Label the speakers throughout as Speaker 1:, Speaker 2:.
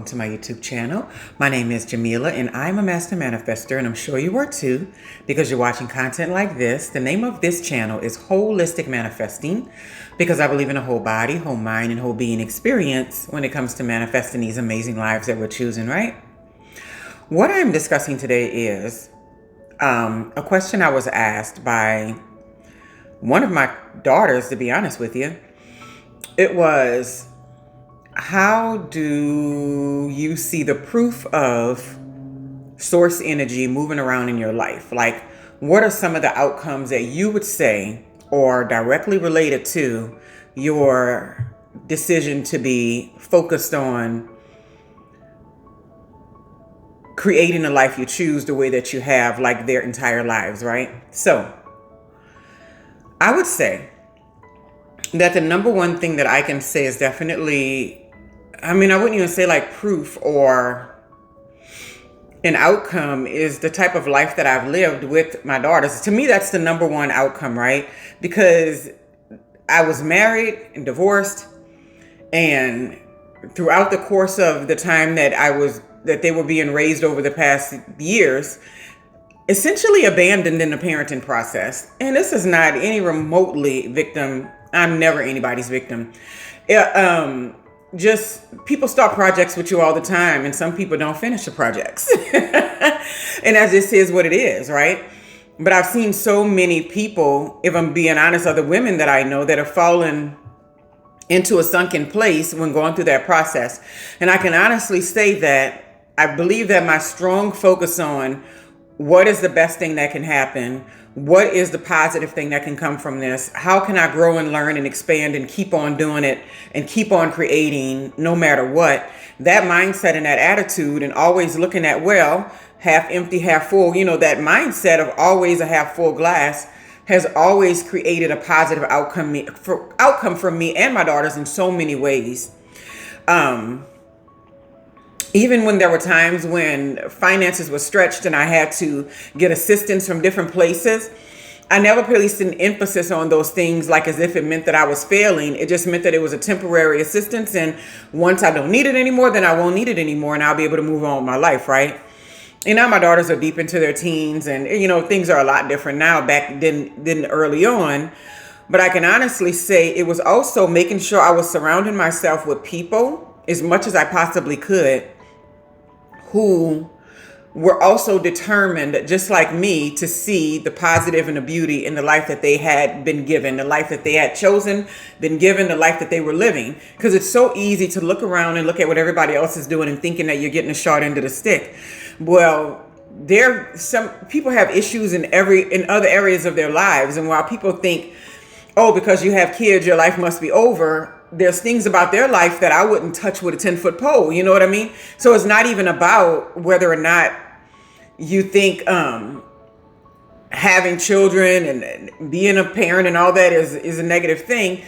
Speaker 1: welcome to my YouTube channel. My name is Jameelah and I'm a master manifester, and I'm sure you are too because you're watching content like this. The name of this channel is Holistic Manifesting because I believe in a whole body, whole mind, and whole being experience when it comes to manifesting these amazing lives that we're choosing, right? What I'm discussing today is a question I was asked by one of my daughters, to be honest with you. It was, how do you see the proof of source energy moving around in your life? Like, what are some of the outcomes that you would say are directly related to your decision to be focused on creating a life you choose the way that you have, like their entire lives, right? So I would say that the number one thing that I can say is definitely, I wouldn't even say like proof or an outcome, is the type of life that I've lived with my daughters. To me, that's the number one outcome, right? Because I was married and divorced, and throughout the course of the time that they were being raised over the past years, essentially abandoned in the parenting process. And this is not any remotely victim. I'm never anybody's victim. Just people start projects with you all the time, and some people don't finish the projects. And that just is what it is, right? But I've seen so many people, if I'm being honest, other women that I know that have fallen into a sunken place when going through that process. And I can honestly say that I believe that my strong focus on what is the best thing that can happen, what is the positive thing that can come from this, how can I grow and learn and expand and keep on doing it and keep on creating no matter what, that mindset and that attitude, and always looking at, well, half empty, half full, that mindset of always a half full glass has always created a positive outcome for me and my daughters in so many ways. Even when there were times when finances were stretched and I had to get assistance from different places, I never placed an emphasis on those things like as if it meant that I was failing. It just meant that it was a temporary assistance, and once I don't need it anymore, then I won't need it anymore, and I'll be able to move on with my life, right? And now my daughters are deep into their teens, and things are a lot different now back than early on. But I can honestly say it was also making sure I was surrounding myself with people as much as I possibly could who were also determined, just like me, to see the positive and the beauty in the life that they had been given, the life that they had chosen, been given, the life that they were living. Because it's so easy to look around and look at what everybody else is doing and thinking that you're getting a short end of the stick. Well, some people have issues in other areas of their lives, and while people think, oh, because you have kids, your life must be over, there's things about their life that I wouldn't touch with a 10-foot pole. You know what I mean? So it's not even about whether or not you think having children and being a parent and all that is a negative thing.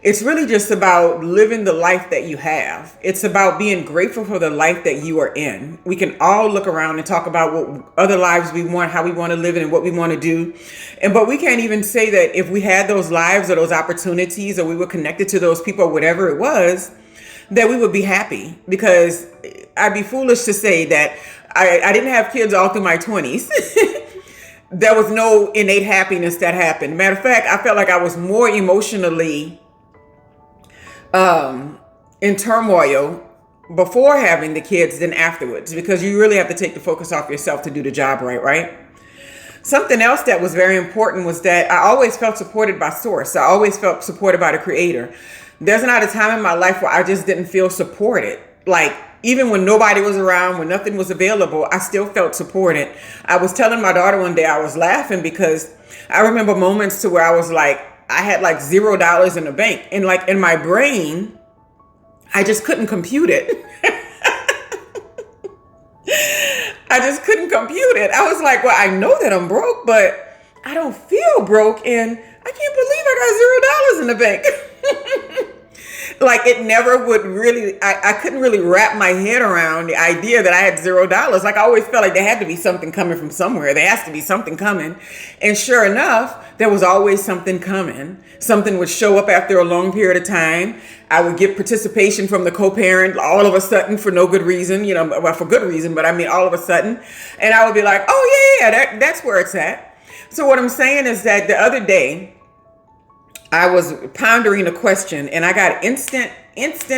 Speaker 1: It's really just about living the life that you have. It's about being grateful for the life that you are in. We can all look around and talk about what other lives we want, how we want to live it, and what we want to do. But we can't even say that if we had those lives or those opportunities, or we were connected to those people, or whatever it was, that we would be happy. Because I'd be foolish to say that I didn't have kids all through my 20s. There was no innate happiness that happened. Matter of fact, I felt like I was more emotionally in turmoil before having the kids than afterwards, because you really have to take the focus off yourself to do the job right? Something else that was very important was that I always felt supported by source. I always felt supported by the creator. There's not a time in my life where I just didn't feel supported. Like, even when nobody was around, when nothing was available, I still felt supported. I was telling my daughter one day, I was laughing because I remember moments to where I was like, I had like $0 in the bank, and like in my brain, I just couldn't compute it. I just couldn't compute it. I was like, well, I know that I'm broke, but I don't feel broke, and I can't believe I got $0 in the bank. Like it never would really, I couldn't really wrap my head around the idea that I had $0. Like I always felt like there had to be something coming from somewhere. There has to be something coming. And sure enough, there was always something coming. Something would show up after a long period of time. I would get participation from the co-parent all of a sudden for no good reason, well, for good reason, but I mean, all of a sudden. And I would be like, oh yeah, that's where it's at. So what I'm saying is that the other day, I was pondering a question and I got instant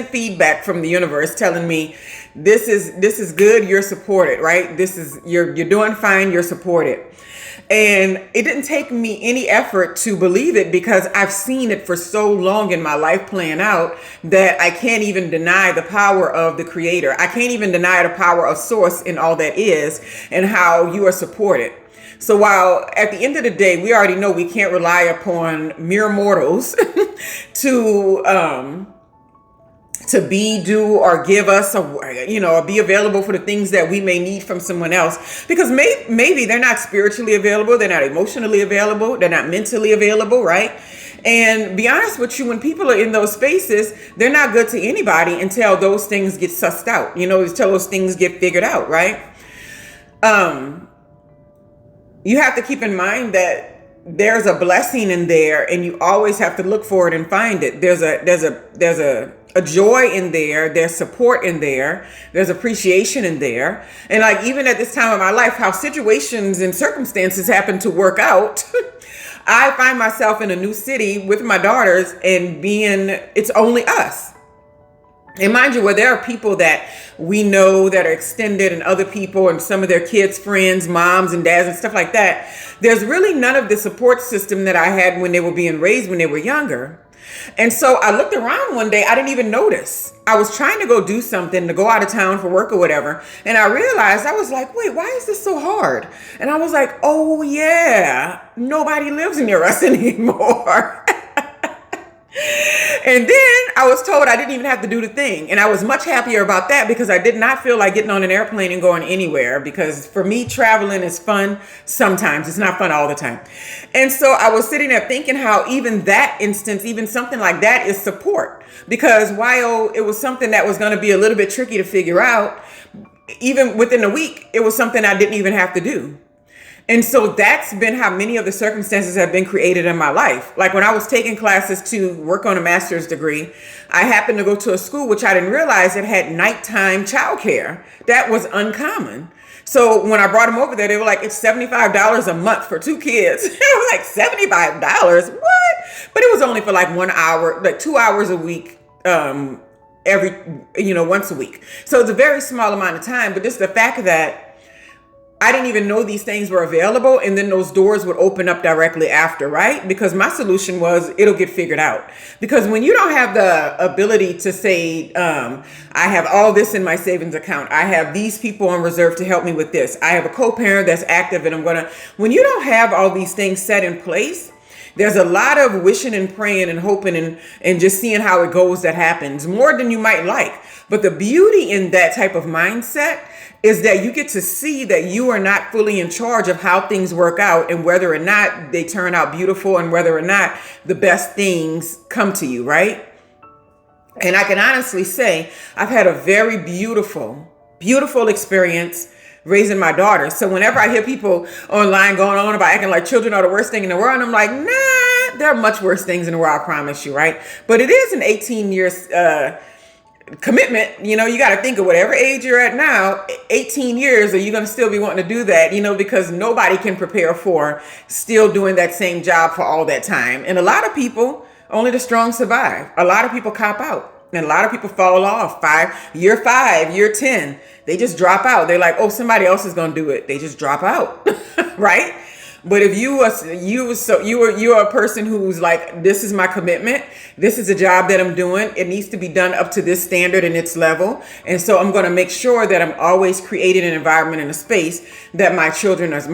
Speaker 1: feedback from the universe telling me this is good, you're supported, right? You're doing fine, you're supported. And it didn't take me any effort to believe it because I've seen it for so long in my life playing out that I can't even deny the power of the creator. I can't even deny the power of source in all that is and how you are supported. So while at the end of the day, we already know we can't rely upon mere mortals to be, do, or give us, or be available for the things that we may need from someone else, because maybe they're not spiritually available, they're not emotionally available, they're not mentally available, right? And be honest with you, when people are in those spaces, they're not good to anybody until those things get sussed out, until those things get figured out, right? You have to keep in mind that there's a blessing in there, and you always have to look for it and find it. There's a joy in there. There's support in there. There's appreciation in there. And like even at this time of my life, how situations and circumstances happen to work out, I find myself in a new city with my daughters and it's only us. And mind you, where there are people that we know that are extended and other people and some of their kids' friends, moms and dads and stuff like that, there's really none of the support system that I had when they were being raised when they were younger. And so I looked around one day, I didn't even notice. I was trying to go do something, to go out of town for work or whatever. And I realized, I was like, wait, why is this so hard? And I was like, oh yeah, nobody lives near us anymore. And then I was told I didn't even have to do the thing. And I was much happier about that because I did not feel like getting on an airplane and going anywhere, because for me, traveling is fun sometimes. It's not fun all the time. And so I was sitting there thinking how even that instance, even something like that is support, because while it was something that was going to be a little bit tricky to figure out, even within a week, it was something I didn't even have to do. And so that's been how many of the circumstances have been created in my life. Like when I was taking classes to work on a master's degree, I happened to go to a school which I didn't realize it had nighttime childcare. That was uncommon. So when I brought them over there, they were like, it's $75 a month for 2 kids. I was like, $75? What? But it was only for like 1 hour, like 2 hours a week, once a week. So it's a very small amount of time, but just the fact that I didn't even know these things were available, and then those doors would open up directly after, right? Because my solution was it'll get figured out. Because when you don't have the ability to say, I have all this in my savings account, I have these people on reserve to help me with this, I have a co-parent that's active, and when you don't have all these things set in place, there's a lot of wishing and praying and hoping and just seeing how it goes that happens, more than you might like. But the beauty in that type of mindset is that you get to see that you are not fully in charge of how things work out and whether or not they turn out beautiful and whether or not the best things come to you, right? And I can honestly say I've had a very beautiful, beautiful experience raising my daughter. So whenever I hear people online going on about acting like children are the worst thing in the world, I'm like, nah, there are much worse things in the world, I promise you, right? But it is an 18 years commitment. You got to think of whatever age you're at now, 18 years, are you going to still be wanting to do that? Because nobody can prepare for still doing that same job for all that time. And a lot of people, only the strong survive. A lot of people cop out. And a lot of people fall off. Year 5, year 10, they just drop out. They're like, oh, somebody else is going to do it. They just drop out, right? But if you're a person who's like, this is my commitment, this is a job that I'm doing, it needs to be done up to this standard and its level. And so I'm going to make sure that I'm always creating an environment and a space that my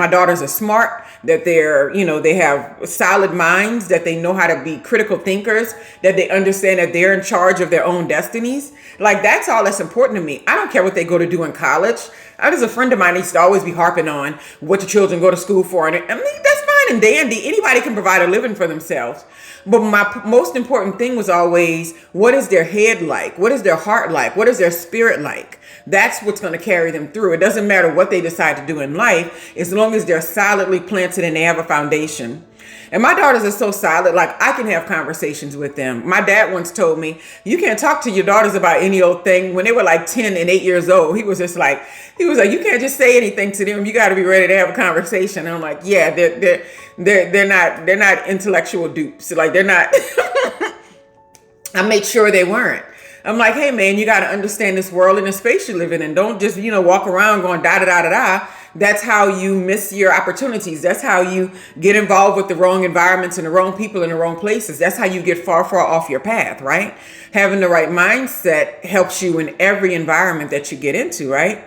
Speaker 1: daughters are smart, that they have solid minds, that they know how to be critical thinkers, that they understand that they're in charge of their own destinies. Like that's all that's important to me. I don't care what they go to do in college. There's a friend of mine that used to always be harping on what the children go to school for. And I mean, that's fine and dandy. Anybody can provide a living for themselves. But my most important thing was always, what is their head like? What is their heart like? What is their spirit like? That's what's going to carry them through. It doesn't matter what they decide to do in life, as long as they're solidly planted and they have a foundation. And my daughters are so solid, like I can have conversations with them. My dad once told me, you can't talk to your daughters about any old thing. When they were like 10 and 8 years old, he was like, you can't just say anything to them. You got to be ready to have a conversation. And I'm like, yeah, they're not intellectual dupes. Like they're not. I made sure they weren't. I'm like, hey man, you got to understand this world and the space you live in, and don't just, walk around going da da da da da. That's how you miss your opportunities. That's how you get involved with the wrong environments and the wrong people in the wrong places. That's how you get far, far off your path, right? Having the right mindset helps you in every environment that you get into, right?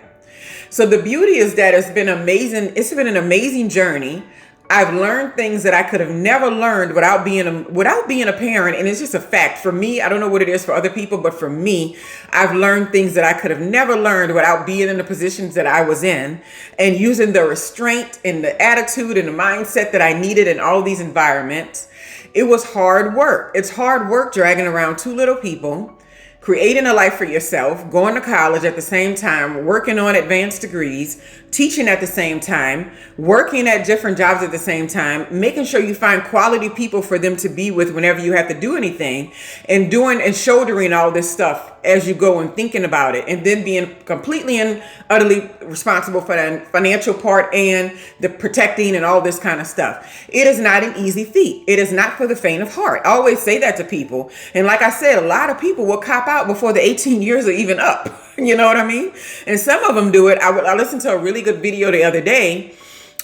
Speaker 1: So the beauty is that it's been amazing. It's been an amazing journey. I've learned things that I could have never learned without being a parent. And it's just a fact for me. I don't know what it is for other people, but for me, I've learned things that I could have never learned without being in the positions that I was in and using the restraint and the attitude and the mindset that I needed in all these environments. It was hard work. It's hard work dragging around two little people, creating a life for yourself, going to college at the same time, working on advanced degrees, teaching at the same time, working at different jobs at the same time, making sure you find quality people for them to be with whenever you have to do anything, and doing and shouldering all this stuff as you go and thinking about it, and then being completely and utterly responsible for the financial part and the protecting and all this kind of stuff. It is not an easy feat. It is not for the faint of heart. I always say that to people. And like I said, a lot of people will cop out before the 18 years are even up. You know what I mean? And some of them do it. I listened to a really good video the other day,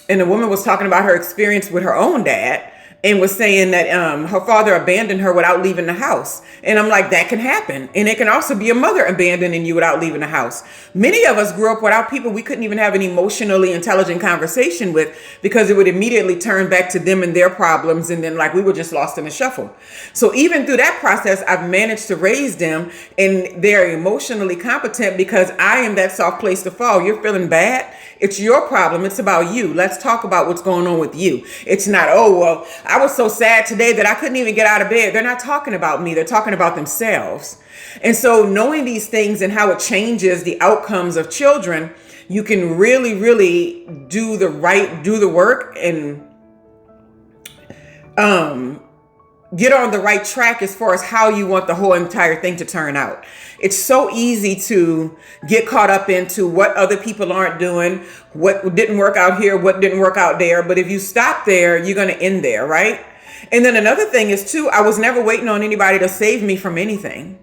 Speaker 1: and the woman was talking about her experience with her own dad, and was saying that her father abandoned her without leaving the house. And I'm like, that can happen. And it can also be a mother abandoning you without leaving the house. Many of us grew up without people we couldn't even have an emotionally intelligent conversation with, because it would immediately turn back to them and their problems. And then like we were just lost in the shuffle. So even through that process, I've managed to raise them, and they're emotionally competent because I am that soft place to fall. You're feeling bad. It's your problem. It's about you. Let's talk about what's going on with you. It's not, oh, well, I was so sad today that I couldn't even get out of bed. They're not talking about me. They're talking about themselves. And so knowing these things and how it changes the outcomes of children, you can really, really do the work and get on the right track as far as how you want the whole entire thing to turn out. It's so easy to get caught up into what other people aren't doing, what didn't work out here, what didn't work out there. But if you stop there, you're going to end there, right? And then another thing is too, I was never waiting on anybody to save me from anything,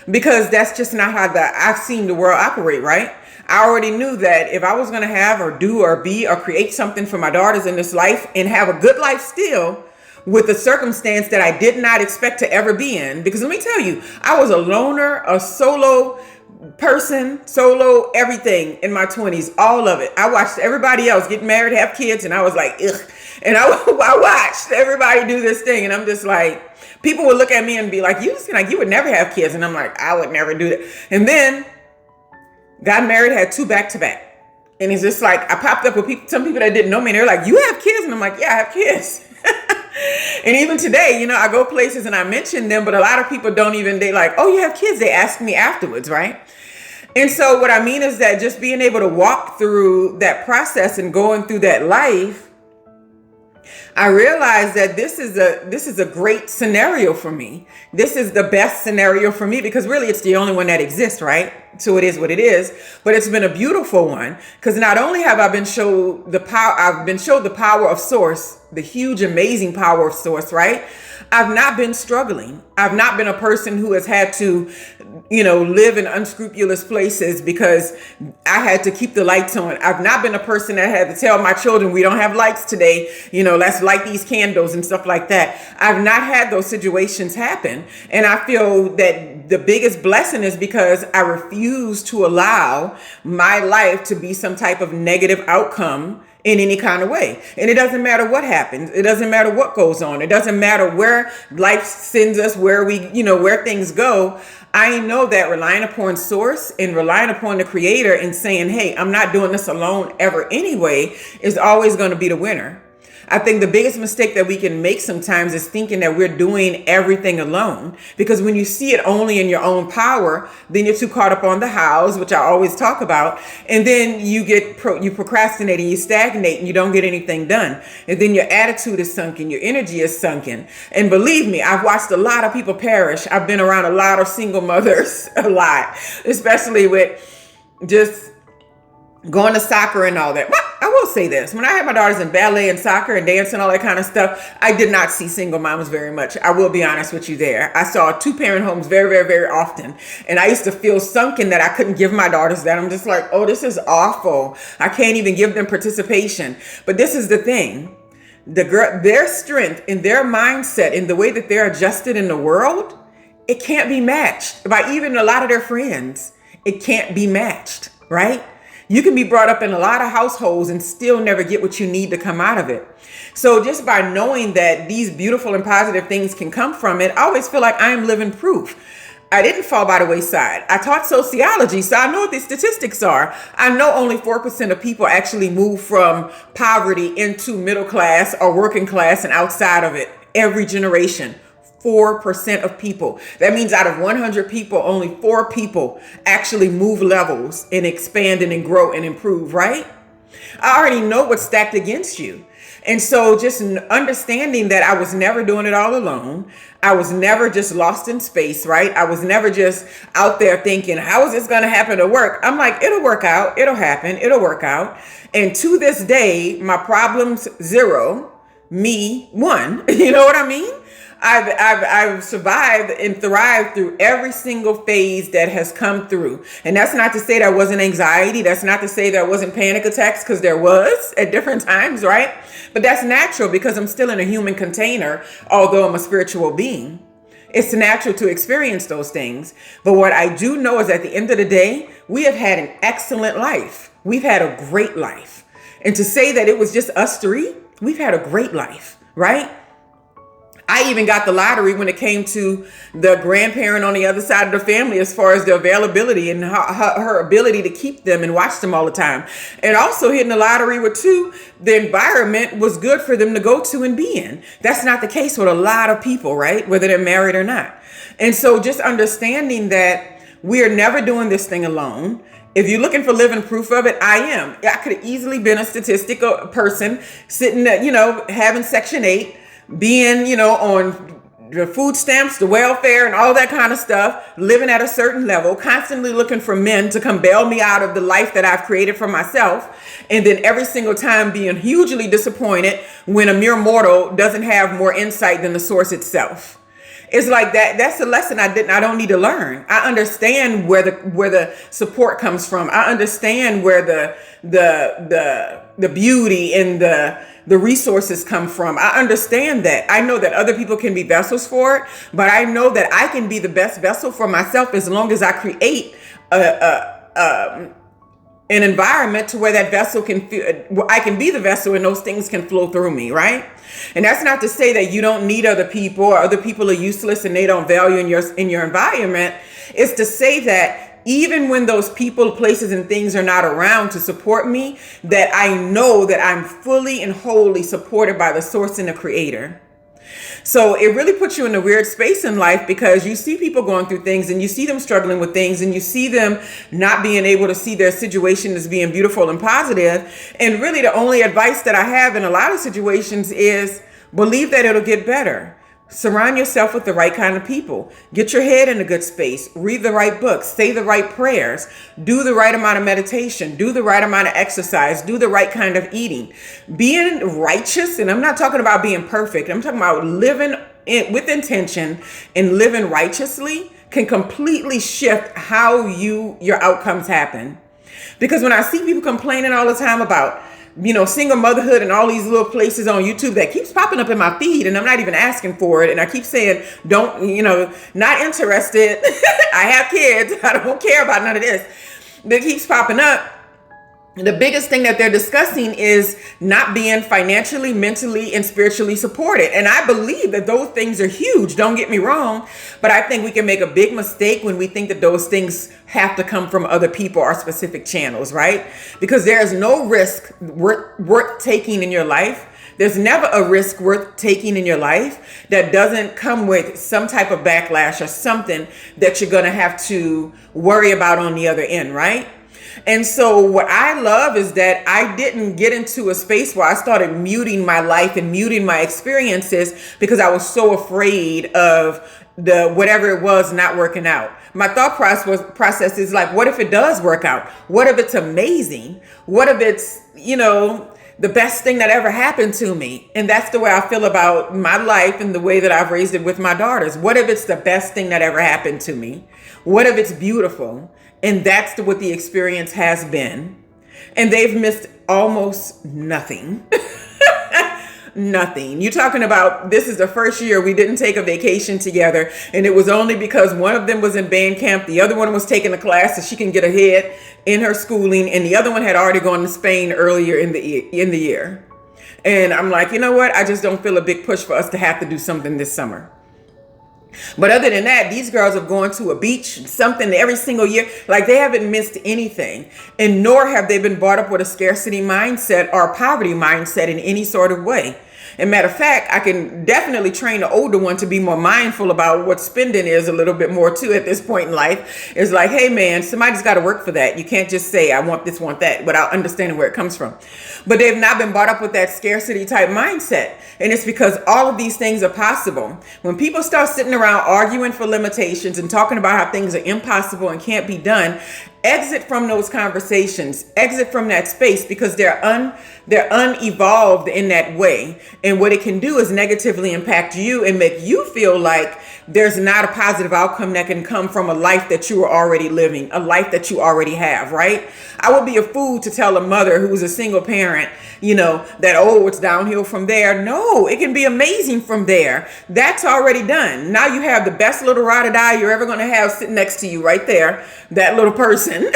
Speaker 1: because that's just not how I've seen the world operate, right? I already knew that if I was going to have or do or be or create something for my daughters in this life and have a good life still, with a circumstance that I did not expect to ever be in. Because let me tell you, I was a loner, a solo person, solo everything in my 20s, all of it. I watched everybody else get married, have kids, and I was like, ugh. And I watched everybody do this thing, and I'm just like, people would look at me and be like, you would never have kids. And I'm like, I would never do that. And then got married, had 2 back-to-back. And it's just like, I popped up with some people that didn't know me, and they're like, you have kids? And I'm like, yeah, I have kids. And even today, I go places and I mention them, but a lot of people they like, oh, you have kids. They ask me afterwards, right? And so what I mean is that just being able to walk through that process and going through that life, I realized that this is a great scenario for me. This is the best scenario for me, because really it's the only one that exists, right? So it is what it is, but it's been a beautiful one, because not only have I been showed the power, I've been showed the power of source, the huge, amazing power of source, right? I've not been struggling. I've not been a person who has had to, live in unscrupulous places because I had to keep the lights on. I've not been a person that had to tell my children, we don't have lights today, let's light these candles and stuff like that. I've not had those situations happen. And I feel that the biggest blessing is because I refuse to allow my life to be some type of negative outcome in any kind of way. And it doesn't matter what happens. It doesn't matter what goes on. It doesn't matter where life sends us, where where things go. I know that relying upon source and relying upon the creator and saying, hey, I'm not doing this alone ever anyway, is always going to be the winner. I think the biggest mistake that we can make sometimes is thinking that we're doing everything alone. Because when you see it only in your own power, then you're too caught up on the hows, which I always talk about. And then you you procrastinate and you stagnate and you don't get anything done. And then your attitude is sunken, your energy is sunken. And believe me, I've watched a lot of people perish. I've been around a lot of single mothers, a lot, especially with just going to soccer and all that. Well, I will say this. When I had my daughters in ballet and soccer and dance and all that kind of stuff, I did not see single moms very much. I will be honest with you there. I saw 2-parent homes very, very, very often. And I used to feel sunken that I couldn't give my daughters that. I'm just like, oh, this is awful. I can't even give them participation. But this is the thing. Their strength and their mindset and the way that they're adjusted in the world, it can't be matched by even a lot of their friends. It can't be matched, right? You can be brought up in a lot of households and still never get what you need to come out of it. So just by knowing that these beautiful and positive things can come from it, I always feel like I am living proof. I didn't fall by the wayside. I taught sociology, so I know what the statistics are. I know only 4% of people actually move from poverty into middle class or working class and outside of it every generation. 4% of people. That means out of 100 people, only 4 people actually move levels and expand and grow and improve, right? I already know what's stacked against you. And so just understanding that I was never doing it all alone. I was never just lost in space, right? I was never just out there thinking, how is this going to happen to work? I'm like, it'll work out. It'll happen. It'll work out. And to this day, my problems 0, me 1. You know what I mean? I've survived and thrived through every single phase that has come through. And that's not to say there wasn't anxiety. That's not to say there wasn't panic attacks, because there was at different times, right? But that's natural because I'm still in a human container, although I'm a spiritual being. It's natural to experience those things. But what I do know is at the end of the day, we have had an excellent life. We've had a great life. And to say that it was just us 3, we've had a great life, right? I even got the lottery when it came to the grandparent on the other side of the family, as far as the availability and her ability to keep them and watch them all the time. And also hitting the lottery with 2, the environment was good for them to go to and be in. That's not the case with a lot of people, right? Whether they're married or not. And so just understanding that we are never doing this thing alone. If you're looking for living proof of it, I am. I could have easily been a statistical person sitting, having Section 8, being, on the food stamps, the welfare and all that kind of stuff, living at a certain level, constantly looking for men to come bail me out of the life that I've created for myself. And then every single time being hugely disappointed when a mere mortal doesn't have more insight than the source itself. It's like that. That's a lesson I don't need to learn. I understand where the support comes from. I understand where the beauty and the resources come from. I understand that. I know that other people can be vessels for it, but I know that I can be the best vessel for myself as long as I create an environment to where that vessel can feel, I can be the vessel and those things can flow through me, right? And that's not to say that you don't need other people or other people are useless and they don't value in your environment. It's to say that even when those people, places, and things are not around to support me, that I know that I'm fully and wholly supported by the source and the creator. So it really puts you in a weird space in life, because you see people going through things and you see them struggling with things and you see them not being able to see their situation as being beautiful and positive. And really the only advice that I have in a lot of situations is believe that it'll get better. Surround yourself with the right kind of people. Get your head in a good space. Read the right books. Say the right prayers. Do the right amount of meditation. Do the right amount of exercise. Do the right kind of eating. Being righteous, and I'm not talking about being perfect. I'm talking about living with intention and living righteously can completely shift how your outcomes happen. Because when I see people complaining all the time about single motherhood and all these little places on YouTube that keeps popping up in my feed, and I'm not even asking for it. And I keep saying, not interested. I have kids. I don't care about none of this. That keeps popping up. The biggest thing that they're discussing is not being financially, mentally, and spiritually supported. And I believe that those things are huge. Don't get me wrong. But I think we can make a big mistake when we think that those things have to come from other people or specific channels, right? Because there is no risk worth taking in your life There's never a risk worth taking in your life that doesn't come with some type of backlash or something that you're going to have to worry about on the other end, right? And so what I love is that I didn't get into a space where I started muting my life and muting my experiences because I was so afraid of the whatever it was not working out. My thought process is like, what if it does work out? What if it's amazing? What if it's, the best thing that ever happened to me? And that's the way I feel about my life and the way that I've raised it with my daughters. What if it's the best thing that ever happened to me? What if it's beautiful? And that's what the experience has been. And they've missed almost nothing. Nothing. You're talking about, this is the first year we didn't take a vacation together, and it was only because one of them was in band camp, the other one was taking a class so she can get ahead in her schooling, and the other one had already gone to Spain earlier in the year. And I'm like, you know what? I just don't feel a big push for us to have to do something this summer. But other than that, these girls have gone to a beach, something every single year. Like, they haven't missed anything. And nor have they been brought up with a scarcity mindset or a poverty mindset in any sort of way. And matter of fact, I can definitely train the older one to be more mindful about what spending is a little bit more too at this point in life. It's like, hey man, somebody's got to work for that. You can't just say, I want this, want that, without understanding where it comes from. But they've not been brought up with that scarcity type mindset. And it's because all of these things are possible. When people start sitting around arguing for limitations and talking about how things are impossible and can't be done, exit from those conversations, exit from that space, because they're unevolved in that way. And what it can do is negatively impact you and make you feel like there's not a positive outcome that can come from a life that you are already living, a life that you already have, right? I would be a fool to tell a mother who's a single parent, that, oh, it's downhill from there. No, it can be amazing from there. That's already done. Now you have the best little ride or die you're ever going to have sitting next to you right there, that little person,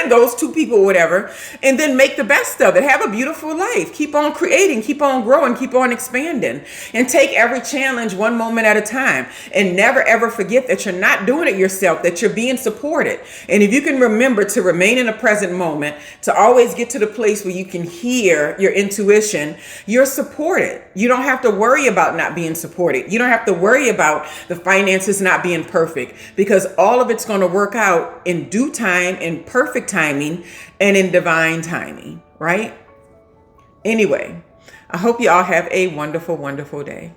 Speaker 1: those two people, whatever, and then make the best of it. Have a beautiful life. Keep on creating, keep on growing, keep on expanding, and take every challenge one moment at a time. And never, ever forget that you're not doing it yourself, that you're being supported. And if you can remember to remain in the present moment, to always get to the place where you can hear your intuition, you're supported. You don't have to worry about not being supported. You don't have to worry about the finances not being perfect, because all of it's going to work out in due time, in perfect timing, and in divine timing, right? Anyway, I hope you all have a wonderful, wonderful day.